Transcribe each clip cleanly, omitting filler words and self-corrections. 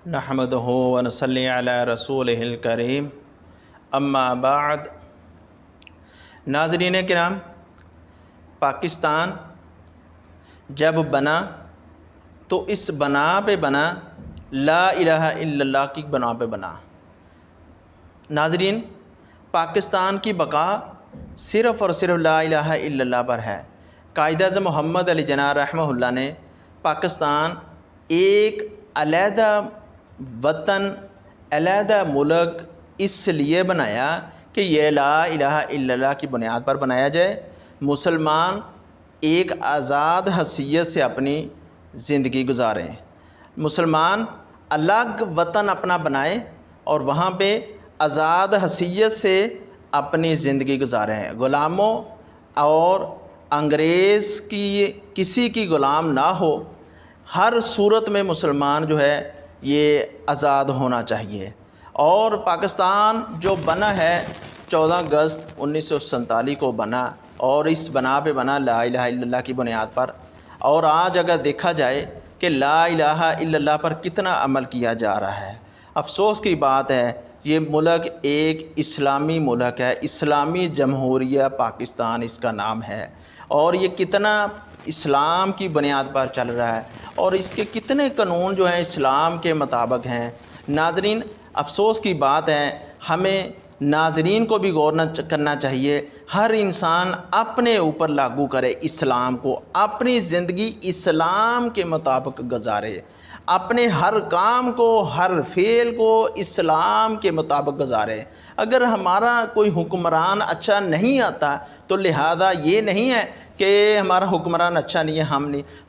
نحمدہ و نصلی علی رسولہ الکریم اما بعد۔ ناظرین کرام، پاکستان جب بنا تو اس بنا پہ بنا لا الہ الا اللہ کی بنا پہ بنا۔ ناظرین، پاکستان کی بقا صرف اور صرف لا الہ الا اللہ پر ہے۔ قائد اعظم محمد علی جناح رحمہ اللہ نے پاکستان ایک علیحدہ وطن، علیحدہ ملک اس لیے بنایا کہ یہ لا الہ الا اللہ کی بنیاد پر بنایا جائے، مسلمان ایک آزاد حیثیت سے اپنی زندگی گزاریں، مسلمان الگ وطن اپنا بنائیں اور وہاں پہ آزاد حیثیت سے اپنی زندگی گزاریں، غلاموں اور انگریز کی کسی کی غلام نہ ہو۔ ہر صورت میں مسلمان جو ہے یہ آزاد ہونا چاہیے۔ اور پاکستان جو بنا ہے 14 اگست 1947 کو بنا، اور اس بنا پہ بنا لا الہ الا اللہ کی بنیاد پر۔ اور آج اگر دیکھا جائے کہ لا الہ الا اللہ پر کتنا عمل کیا جا رہا ہے، افسوس کی بات ہے یہ ملک ایک اسلامی ملک ہے، اسلامی جمہوریہ پاکستان اس کا نام ہے، اور یہ کتنا اسلام کی بنیاد پر چل رہا ہے اور اس کے کتنے قانون جو ہیں اسلام کے مطابق ہیں۔ ناظرین، افسوس کی بات ہے، ہمیں ناظرین کو بھی غور کرنا چاہیے، ہر انسان اپنے اوپر لاگو کرے اسلام کو، اپنی زندگی اسلام کے مطابق گزارے، اپنے ہر کام کو، ہر فعل کو اسلام کے مطابق گزارے۔ اگر ہمارا کوئی حکمران اچھا نہیں آتا تو لہذا یہ نہیں ہے کہ ہمارا حکمران اچھا نہیں ہے،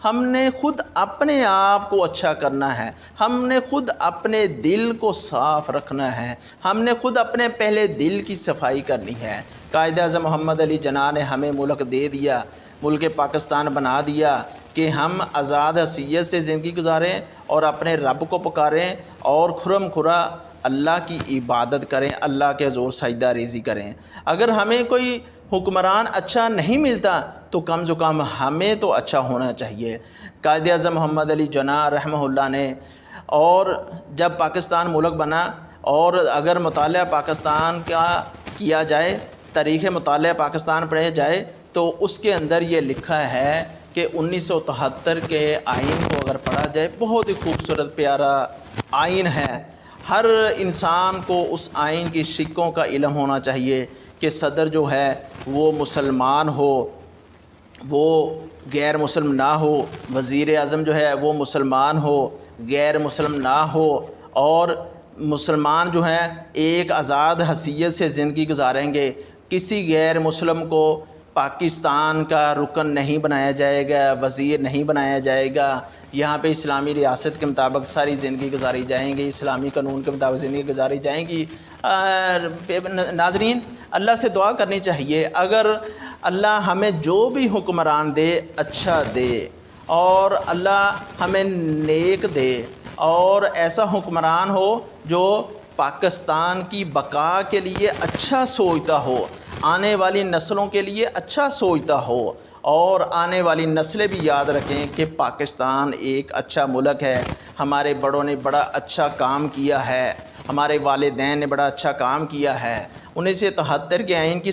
ہم نے خود اپنے آپ کو اچھا کرنا ہے، ہم نے خود اپنے دل کو صاف رکھنا ہے، ہم نے خود اپنے پہلے دل کی صفائی کرنی ہے۔ قائد اعظم محمد علی جناح نے ہمیں ملک دے دیا، ملک پاکستان بنا دیا کہ ہم آزاد حیثیت سے زندگی گزاریں اور اپنے رب کو پکاریں اور خرم خرا اللہ کی عبادت کریں، اللہ کے حضور سجدہ ریزی کریں۔ اگر ہمیں کوئی حکمران اچھا نہیں ملتا تو کم سے کم ہمیں تو اچھا ہونا چاہیے۔ قائد اعظم محمد علی جناح رحمہ اللہ نے، اور جب پاکستان ملک بنا، اور اگر مطالعہ پاکستان کا کیا جائے، تاریخ مطالعہ پاکستان پڑھے جائے تو اس کے اندر یہ لکھا ہے کہ 1973 کے آئین کو اگر پڑھا جائے، بہت ہی خوبصورت پیارا آئین ہے۔ ہر انسان کو اس آئین کی شقوں کا علم ہونا چاہیے کہ صدر جو ہے وہ مسلمان ہو، وہ غیر مسلم نہ ہو، وزیر اعظم جو ہے وہ مسلمان ہو، غیر مسلم نہ ہو، اور مسلمان جو ہیں ایک آزاد حیثیت سے زندگی گزاریں گے۔ کسی غیر مسلم کو پاکستان کا رکن نہیں بنایا جائے گا، وزیر نہیں بنایا جائے گا۔ یہاں پہ اسلامی ریاست کے مطابق ساری زندگی گزاری جائیں گی، اسلامی قانون کے مطابق زندگی گزاری جائیں گی۔ ناظرین، اللہ سے دعا کرنی چاہیے، اگر اللہ ہمیں جو بھی حکمران دے اچھا دے، اور اللہ ہمیں نیک دے، اور ایسا حکمران ہو جو پاکستان کی بقا کے لیے اچھا سوچتا ہو، آنے والی نسلوں کے لیے اچھا سوچتا ہو، اور آنے والی نسلیں بھی یاد رکھیں کہ پاکستان ایک اچھا ملک ہے، ہمارے بڑوں نے بڑا اچھا کام کیا ہے، ہمارے والدین نے بڑا اچھا کام کیا ہے۔ 1973 کے آئین کی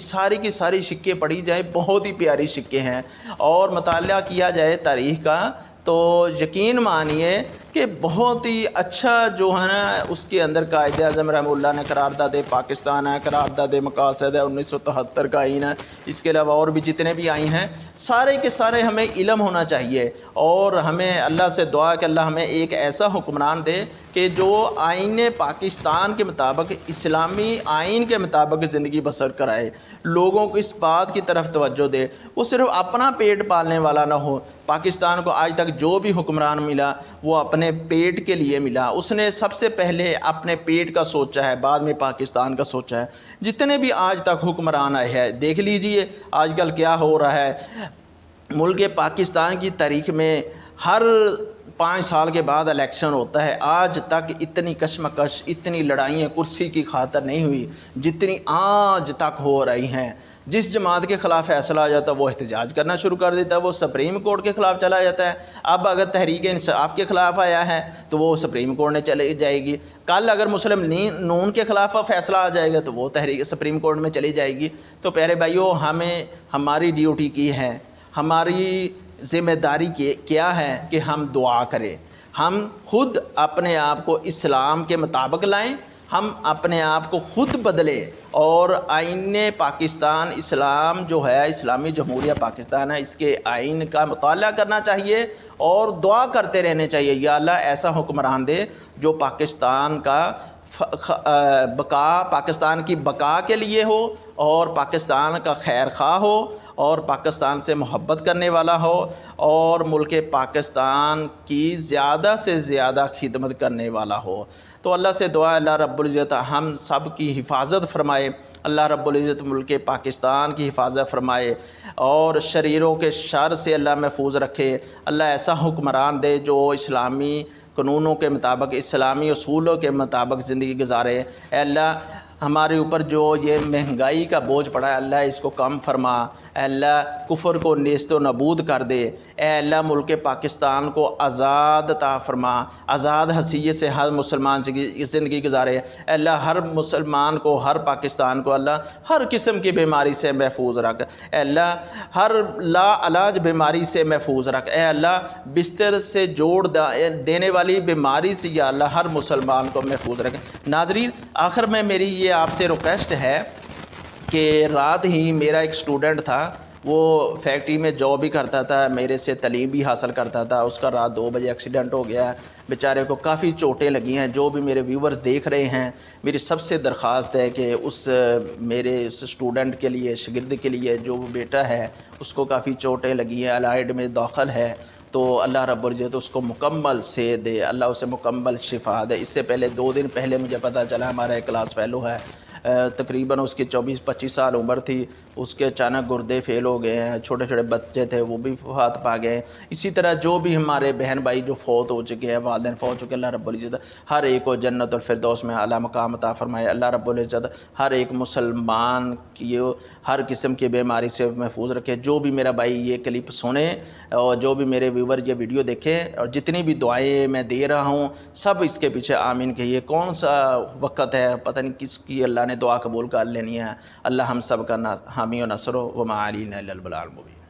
ساری شقیں پڑھی جائیں، بہت ہی پیاری شقیں ہیں، اور مطالعہ کیا جائے تاریخ کا تو یقین مانیے کہ بہت ہی اچھا جو ہے نا اس کے اندر قائد اعظم رحمہ اللہ نے قرارداد پاکستان ہے، قرارداد مقاصد ہے، 1973 کا آئین ہے، اس کے علاوہ اور بھی جتنے بھی آئین ہیں، سارے کے سارے ہمیں علم ہونا چاہیے، اور ہمیں اللہ سے دعا کہ اللہ ہمیں ایک ایسا حکمران دے کہ جو آئین پاکستان کے مطابق، اسلامی آئین کے مطابق زندگی بسر کرائے، لوگوں کو اس بات کی طرف توجہ دے، وہ صرف اپنا پیٹ پالنے والا نہ ہو۔ پاکستان کو آج تک جو بھی حکمران ملا وہ اپنے پیٹ کے لیے ملا، اس نے سب سے پہلے اپنے پیٹ کا سوچا ہے، بعد میں پاکستان کا سوچا ہے۔ جتنے بھی آج تک حکمران آئے ہیں، دیکھ لیجئے آج کل کیا ہو رہا ہے۔ ملک پاکستان کی تاریخ میں ہر 5 سال کے بعد الیکشن ہوتا ہے، آج تک اتنی کشمکش، اتنی لڑائیاں کرسی کی خاطر نہیں ہوئی جتنی آج تک ہو رہی ہیں۔ جس جماعت کے خلاف فیصلہ آ جاتا ہے وہ احتجاج کرنا شروع کر دیتا ہے، وہ سپریم کورٹ کے خلاف چلا جاتا ہے۔ اب اگر تحریک انصاف کے خلاف آیا ہے تو وہ سپریم کورٹ نے چلی جائے گی، کل اگر مسلم نون کے خلاف فیصلہ آ جائے گا تو وہ تحریک سپریم کورٹ میں چلی جائے گی۔ تو پیارے بھائیو، ہمیں ہماری ڈیوٹی کی ہے، ہماری ذمہ داری کیا ہے کہ ہم دعا کریں، ہم خود اپنے آپ کو اسلام کے مطابق لائیں، ہم اپنے آپ کو خود بدلیں اور آئین پاکستان اسلام جو ہے، اسلامی جمہوریہ پاکستان ہے، اس کے آئین کا مطالعہ کرنا چاہیے اور دعا کرتے رہنے چاہیے، یا اللہ ایسا حکمران دے جو پاکستان کا پاکستان کی بقا کے لیے ہو اور پاکستان کا خیر خواہ ہو اور پاکستان سے محبت کرنے والا ہو اور ملک پاکستان کی زیادہ سے زیادہ خدمت کرنے والا ہو۔ تو اللہ سے دعا اللہ رب العزت ہم سب کی حفاظت فرمائے، اللہ رب العزت ملک پاکستان کی حفاظت فرمائے اور شریروں کے شر سے اللہ محفوظ رکھے۔ اللہ ایسا حکمران دے جو اسلامی قانونوں کے مطابق، اسلامی اصولوں کے مطابق زندگی گزارے۔ اے اللہ ہمارے اوپر جو یہ مہنگائی کا بوجھ پڑا ہے، اللہ اس کو کم فرما، اے اللہ کفر کو نیست و نابود کر دے، اے اللہ ملک پاکستان کو آزاد عطا فرما، آزاد حیثیت سے ہر مسلمان زندگی گزارے۔ اے اللہ ہر مسلمان کو، ہر پاکستان کو اللہ ہر قسم کی بیماری سے محفوظ رکھ، اے اللہ ہر لا علاج بیماری سے محفوظ رکھ، اے اللہ بستر سے جوڑ دینے والی بیماری سے یا اللہ ہر مسلمان کو محفوظ رکھ۔ ناظرین، آخر میں میری یہ آپ سے ریکویسٹ ہے کہ رات ہی میرا ایک اسٹوڈنٹ تھا، وہ فیکٹری میں جاب بھی کرتا تھا، میرے سے تعلیم بھی حاصل کرتا تھا، اس کا رات 2 بجے ایکسیڈنٹ ہو گیا ہے، بیچارے کو کافی چوٹیں لگی ہیں۔ جو بھی میرے ویورز دیکھ رہے ہیں، میری سب سے درخواست ہے کہ میرے اس اسٹوڈنٹ کے لیے، شاگرد کے لیے، جو بیٹا ہے اس کو کافی چوٹیں لگی ہیں، الائڈ میں داخل ہے، تو اللہ رب العزت اس کو مکمل صحت دے، اللہ اسے مکمل شفا دے۔ اس سے پہلے 2 دن پہلے مجھے پتہ چلا، ہمارا ایک کلاس فیلو ہے، تقریباً اس کی 24-25 سال عمر تھی، اس کے اچانک گردے فیل ہو گئے ہیں، چھوٹے چھوٹے بچے تھے وہ بھی وفات پا گئے۔ اسی طرح جو بھی ہمارے بہن بھائی جو فوت ہو چکے ہیں، والدین فوت ہو چکے ہیں، اللہ رب العزت ہر ایک کو جنت الفردوس میں اعلیٰ مقام عطا فرمائے۔ اللہ رب العزت ہر ایک مسلمان کی ہر قسم کی بیماری سے محفوظ رکھے۔ جو بھی میرا بھائی یہ کلپ سنیں اور جو بھی میرے ویور یہ ویڈیو دیکھیں اور جتنی بھی دعائیں میں دے رہا ہوں، سب اس کے پیچھے آمین کہیے۔ کون سا وقت ہے پتہ نہیں کس کی اللہ نے دعا قبول کر لینی ہے۔ اللہ ہم سب کا حامی و نصر و ما علینا الا البلاغ المبین۔